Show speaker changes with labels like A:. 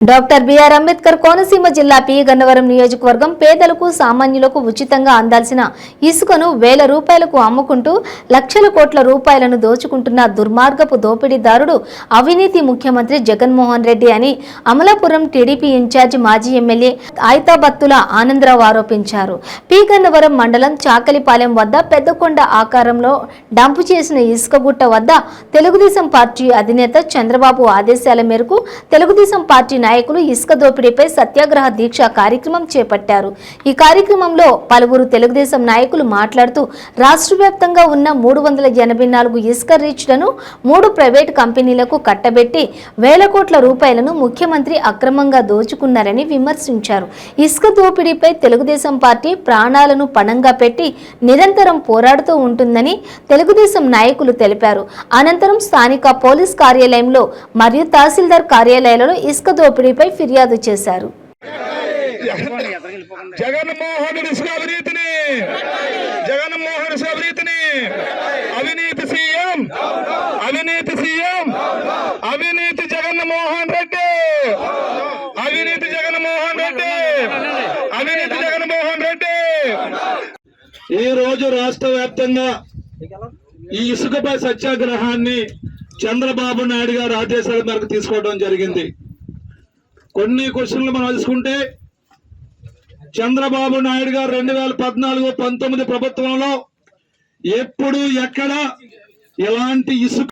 A: Doctor BR Ambedkar Konaseema జిల్లా P Gannavaram నియోజకవర్గం పేదలకు సామాన్యులకు ఉచితంగా అందాల్సిన ఇసుకను వేల రూపాయలకు అమ్ముకుంటూ లక్షల కోట్ల రూపాయలను దోచుకుంటున్న దుర్మార్గపు దోపిడీదారుడు అవినీతి ముఖ్యమంత్రి జగన్మోహన్ రెడ్డి అని అమలాపురం టీడీపీ ఇన్ఛార్జి మాజీ ఎమ్మెల్యే ఐతాబత్తుల ఆనందరావు ఆరోపించారు. పి గన్నవరం మండలం చాకలిపాలెం వద్ద పెద్దకొండ ఆకారంలో డంపు చేసిన ఇసుక గుట్ట వద్ద తెలుగుదేశం పార్టీ అధినేత చంద్రబాబు ఆదేశాల మేరకు తెలుగుదేశం పార్టీ నాయకులు ఇసుక దోపిడీపై సత్యాగ్రహ దీక్ష కార్యక్రమం చేపట్టారు. ఈ కార్యక్రమంలో పలువురు తెలుగుదేశం నాయకులు మాట్లాడుతూ రాష్ట్ర వ్యాప్తంగా ఉన్న 384 ఇసుక రీచ్లను 3 ప్రైవేటు కంపెనీలకు కట్టబెట్టి వేల కోట్ల రూపాయలను ముఖ్యమంత్రి అక్రమంగా దోచుకున్నారని విమర్శించారు. ఇసుక దోపిడీపై తెలుగుదేశం పార్టీ ప్రాణాలను పణంగా పెట్టి నిరంతరం పోరాడుతూ ఉంటుందని తెలుగుదేశం నాయకులు తెలిపారు. అనంతరం స్థానిక పోలీస్ కార్యాలయంలో మరియు తహసీల్దార్ కార్యాలయాలలో ఇసుక దోపిడీపై ఫిర్యాదు చేశారు.
B: జగన్మోహన్ అవినీతి సీఎం అవినీతి జగన్మోహన్ రెడ్డి ఈ రోజు రాష్ట్ర వ్యాప్తంగా ఈ ఇసుకపై సత్యాగ్రహాన్ని చంద్రబాబు నాయుడు గారు ఆదేశాల మేరకు తీసుకోవడం జరిగింది. కొన్ని క్వశ్చన్లు మనం తీసుకుంటే చంద్రబాబు నాయుడు గారు 2014-19 ప్రభుత్వంలో ఎప్పుడు ఎక్కడ ఎలాంటి ఇసుక